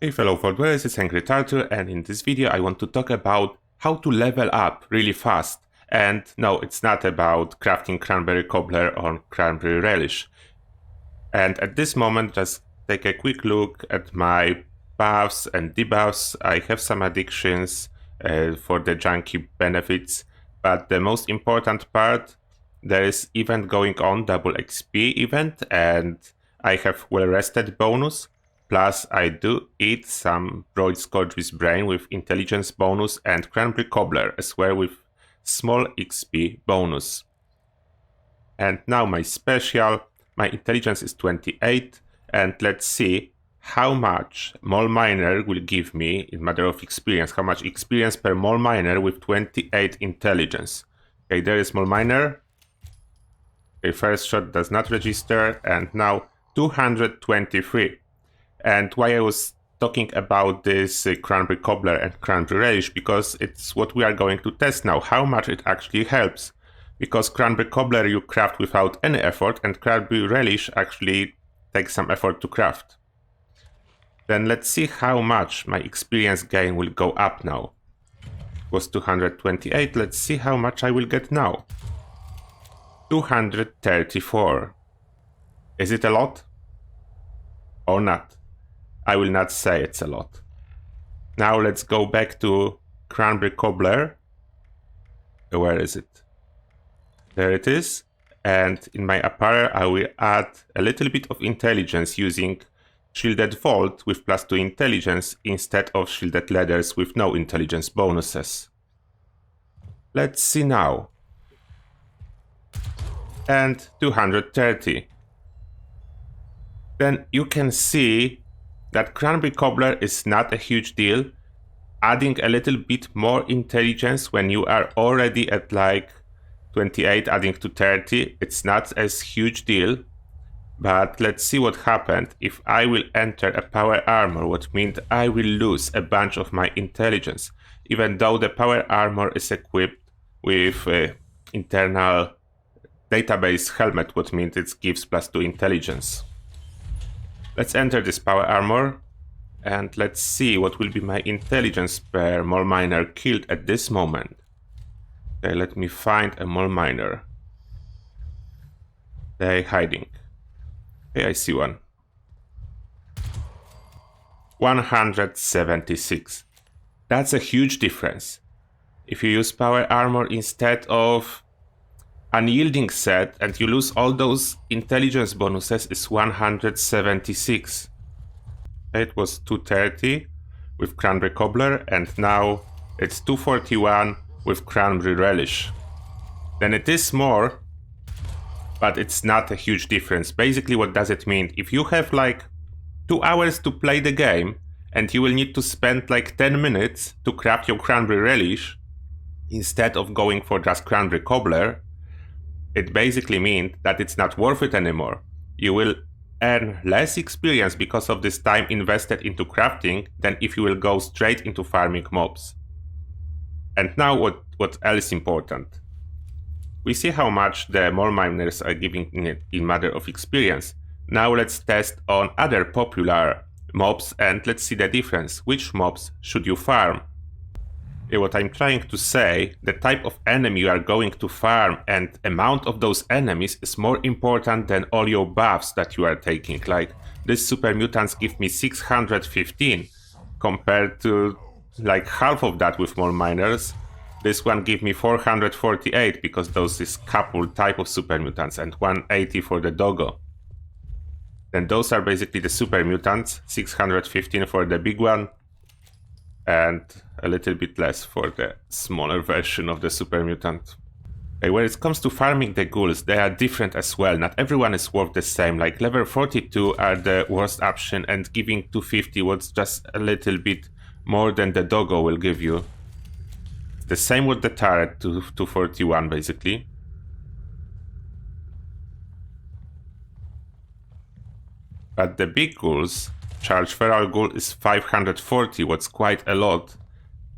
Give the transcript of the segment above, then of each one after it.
Hey fellow Purveyors, it's Angry Turtle, and in this video I want to talk about how to level up really fast. And no, it's not about crafting cranberry cobbler or cranberry relish. And at this moment, just take a quick look at my buffs and debuffs. I have some addictions for the junkie benefits, but the most important part, there is event going on, double XP event, and I have well rested bonus. Plus, I do eat some broiled Scourge's brain with intelligence bonus and cranberry cobbler as well with small XP bonus. And now my special, my intelligence is 28, and let's see how much mole miner will give me in matter of experience, how much experience per mole miner with 28 intelligence. Okay, there is mole miner. Okay, first shot does not register, and now 223. And why I was talking about this cranberry cobbler and cranberry relish, because it's what we are going to test now, how much it actually helps. Because cranberry cobbler you craft without any effort, and cranberry relish actually takes some effort to craft. Then let's see how much my experience gain will go up now. It was 228, let's see how much I will get now. 234. Is it a lot? Or not? I will not say it's a lot. Now let's go back to cranberry cobbler. Where is it? There it is. And in my apparel I will add a little bit of intelligence using shielded vault with +2 intelligence instead of shielded leathers with no intelligence bonuses. Let's see now. And 230. Then you can see that cranberry cobbler is not a huge deal. Adding a little bit more intelligence when you are already at like 28, adding to 30, it's not as huge deal. But let's see what happened if I will enter a power armor, what means I will lose a bunch of my intelligence, even though the power armor is equipped with internal database helmet, what means it gives +2 intelligence. Let's enter this power armor and let's see what will be my intelligence per mole miner killed at this moment. Okay, let me find a mole miner. They're hiding. Okay, I see one. 176. That's a huge difference. If you use power armor instead of unyielding set and you lose all those intelligence bonuses, is 176. It was 230 with cranberry cobbler and now it's 241 with cranberry relish. Then it is more, but it's not a huge difference. Basically what does it mean? If you have like 2 hours to play the game and you will need to spend like 10 minutes to craft your cranberry relish instead of going for just cranberry cobbler, it basically means that it's not worth it anymore. You will earn less experience because of this time invested into crafting than if you will go straight into farming mobs. And now what else is important? We see how much the mole miners are giving in matter of experience. Now let's test on other popular mobs and let's see the difference. Which mobs should you farm? What I'm trying to say, the type of enemy you are going to farm and amount of those enemies is more important than all your buffs that you are taking. Like this super mutants give me 615 compared to like half of that with mole miners. This one give me 448 because those is couple type of super mutants and 180 for the doggo. Then those are basically the super mutants, 615 for the big one and a little bit less for the smaller version of the super mutant. When it comes to farming the ghouls, they are different as well. Not everyone is worth the same. Like level 42 are the worst option and giving 250 was just a little bit more than the doggo will give you. The same with the turret, 241 basically. But the big ghouls, charge feral ghoul is 540, what's quite a lot.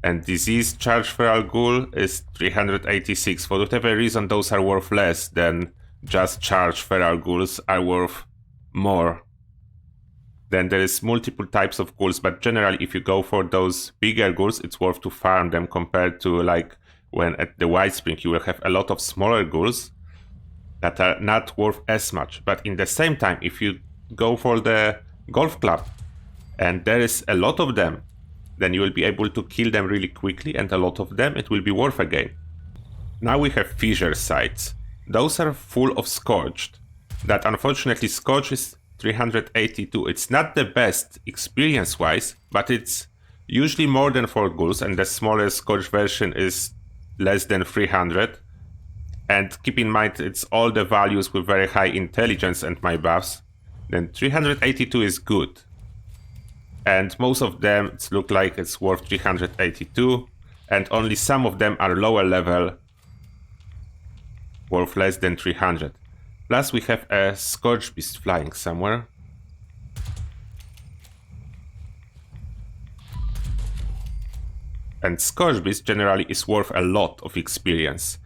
And disease charge feral ghoul is 386. For whatever reason, those are worth less than just charge feral ghouls are worth more. Then there is multiple types of ghouls, but generally if you go for those bigger ghouls, it's worth to farm them compared to like when at the White Spring you will have a lot of smaller ghouls that are not worth as much. But in the same time, if you go for the golf club and there is a lot of them, then you will be able to kill them really quickly, and a lot of them it will be worth again. Now we have fissure sites. Those are full of scorched. That unfortunately scorch is 382. It's not the best experience wise, but it's usually more than 4 ghouls, and the smallest scorch version is less than 300. And keep in mind it's all the values with very high intelligence and my buffs. Then 382 is good. And most of them look like it's worth 382, and only some of them are lower level, worth less than 300. Plus we have a Scourge Beast flying somewhere. And Scourge Beast generally is worth a lot of experience.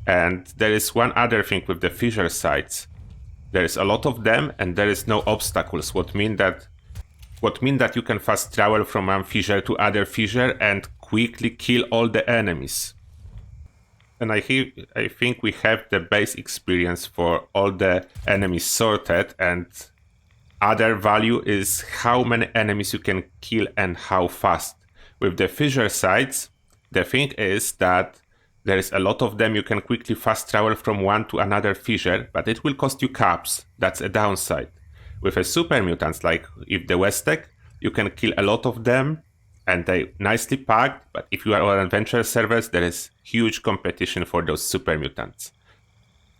And there is one other thing with the fissure sites. There is a lot of them and there is no obstacles, what mean that you can fast travel from one fissure to other fissure and quickly kill all the enemies. And I think we have the base experience for all the enemies sorted, and other value is how many enemies you can kill and how fast. With the fissure sites, the thing is that there is a lot of them, you can quickly fast travel from one to another fissure, but it will cost you caps. That's a downside. With a super mutants, like if the Westec, you can kill a lot of them and they nicely packed, but if you are on adventure servers, there is huge competition for those super mutants.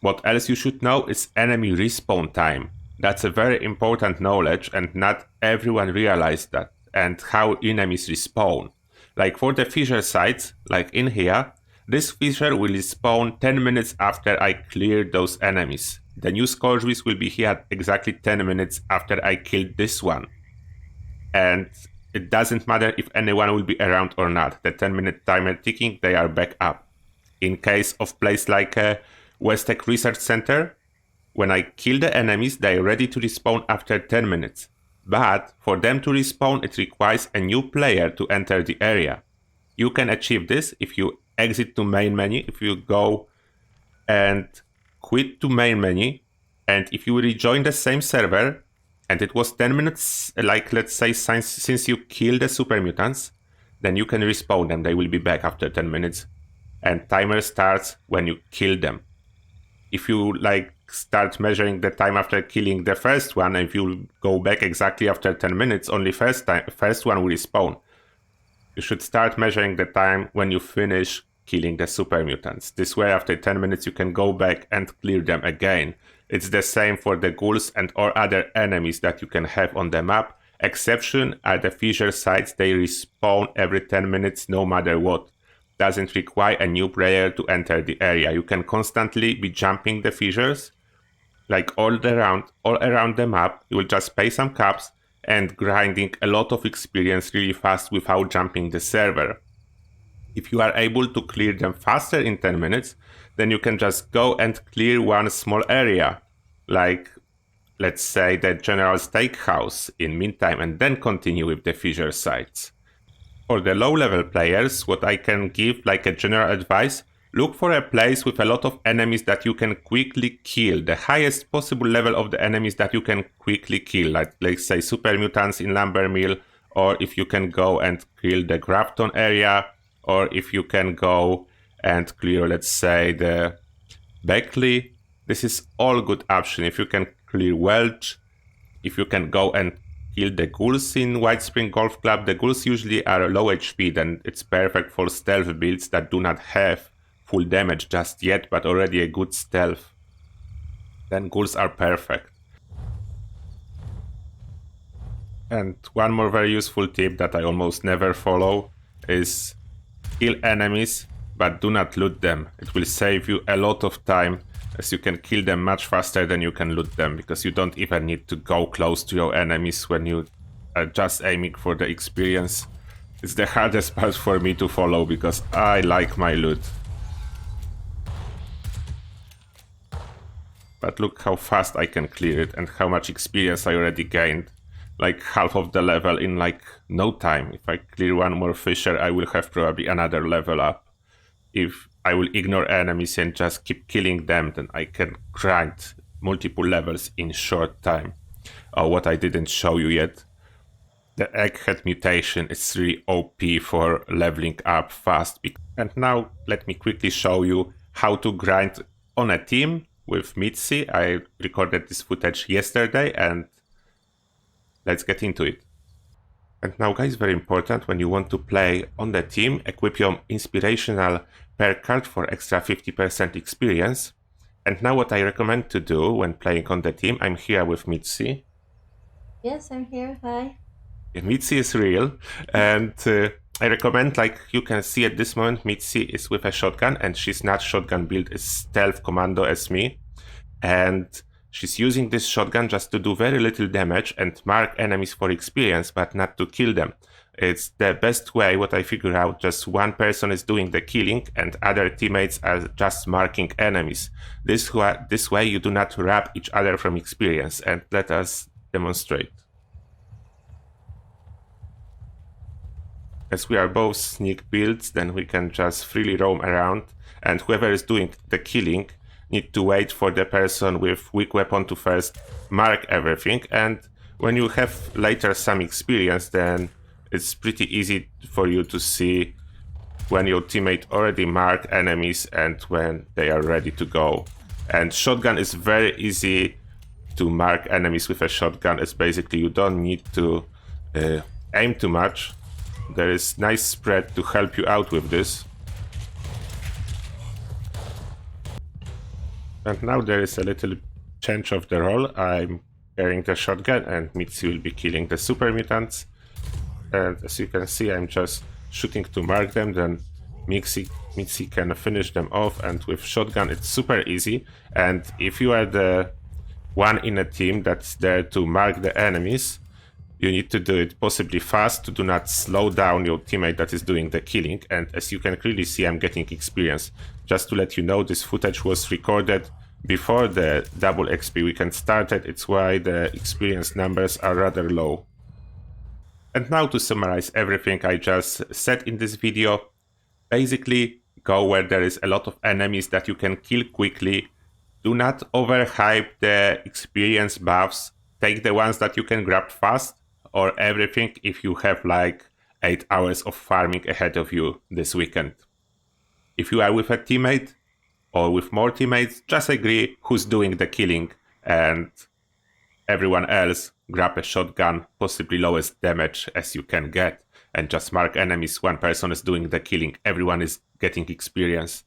What else you should know is enemy respawn time. That's a very important knowledge, and not everyone realized that, and how enemies respawn. Like for the fissure sites, like in here, this fissure will respawn 10 minutes after I clear those enemies. The new Scourge Beast will be here exactly 10 minutes after I killed this one. And it doesn't matter if anyone will be around or not. The 10-minute timer ticking, they are back up. In case of place like a Westec Research Center, when I kill the enemies, they are ready to respawn after 10 minutes. But for them to respawn, it requires a new player to enter the area. You can achieve this if you exit to main menu, if you go and quit to main menu, and if you rejoin the same server, and it was 10 minutes, like let's say since you killed the super mutants, then you can respawn them. They will be back after 10 minutes. And timer starts when you kill them. If you like start measuring the time after killing the first one, and if you go back exactly after 10 minutes, only first one will respawn. You should start measuring the time when you finish killing the super mutants. This way after 10 minutes you can go back and clear them again. It's the same for the ghouls and or other enemies that you can have on the map. Exception are the fissure sites. They respawn every 10 minutes no matter what. Doesn't require a new player to enter the area. You can constantly be jumping the fissures, like all around the map. You will just pay some caps and grinding a lot of experience really fast without jumping the server. If you are able to clear them faster in 10 minutes, then you can just go and clear one small area, like let's say the General Steakhouse in meantime, and then continue with the fissure sites. For the low level players, what I can give like a general advice, look for a place with a lot of enemies that you can quickly kill, the highest possible level of the enemies that you can quickly kill, like let's say super mutants in Lumber Mill, or if you can go and kill the Grafton area, or if you can go and clear, let's say, the Beckley. This is all good option. If you can clear Welch, if you can go and kill the ghouls in White Spring Golf Club. The ghouls usually are low HP, then it's perfect for stealth builds that do not have full damage just yet, but already a good stealth. Then ghouls are perfect. And one more very useful tip that I almost never follow is kill enemies, but do not loot them. It will save you a lot of time, as you can kill them much faster than you can loot them, because you don't even need to go close to your enemies when you are just aiming for the experience. It's the hardest part for me to follow, because I like my loot. But look how fast I can clear it and how much experience I already gained. like half of the level in like no time. If I clear one more fisher, I will have probably another level up. If I will ignore enemies and just keep killing them, then I can grind multiple levels in short time. What I didn't show you yet, the egghead mutation is really OP for leveling up fast. And now let me quickly show you how to grind on a team with Mitzi. I recorded this footage yesterday and let's get into it. And now guys, very important, when you want to play on the team, equip your inspirational perk card for extra 50% experience. And now what I recommend to do when playing on the team, I'm here with Mitzi. Yes, I'm here. Hi. Mitzi is real, and I recommend, like you can see at this moment, Mitzi is with a shotgun, and she's not shotgun build, is stealth commando as me. And she's using this shotgun just to do very little damage and mark enemies for experience, but not to kill them. It's the best way, what I figure out, just one person is doing the killing and other teammates are just marking enemies. This way you do not rob each other from experience, and let us demonstrate. As we are both sneak builds, then we can just freely roam around, and whoever is doing the killing need to wait for the person with weak weapon to first mark everything, and when you have later some experience, then it's pretty easy for you to see when your teammate already marked enemies and when they are ready to go. And shotgun is very easy to mark enemies with a shotgun, as basically you don't need to aim too much. There is nice spread to help you out with this. And now there is a little change of the role. I'm carrying the shotgun and Mitzi will be killing the super mutants. And as you can see, I'm just shooting to mark them, then Mitzi can finish them off, and with shotgun it's super easy. And if you are the one in a team that's there to mark the enemies, you need to do it possibly fast to do not slow down your teammate that is doing the killing. And as you can clearly see, I'm getting experience. Just to let you know, this footage was recorded before the double XP weekend started. It's why the experience numbers are rather low. And now to summarize everything I just said in this video, basically go where there is a lot of enemies that you can kill quickly. Do not overhype the experience buffs. Take the ones that you can grab fast, or everything if you have like 8 hours of farming ahead of you this weekend. If you are with a teammate or with more teammates, just agree who's doing the killing, and everyone else grab a shotgun, possibly lowest damage as you can get, and just mark enemies. One person is doing the killing, everyone is getting experience.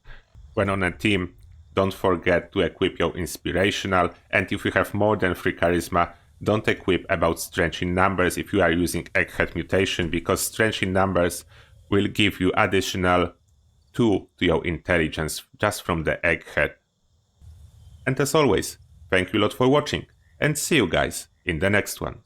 When on a team, don't forget to equip your inspirational, and if you have more than 3 charisma, don't equip about strange in numbers if you are using egghead mutation, because strange in numbers will give you additional 2 to your intelligence just from the egghead. And as always, thank you a lot for watching, and see you guys in the next one.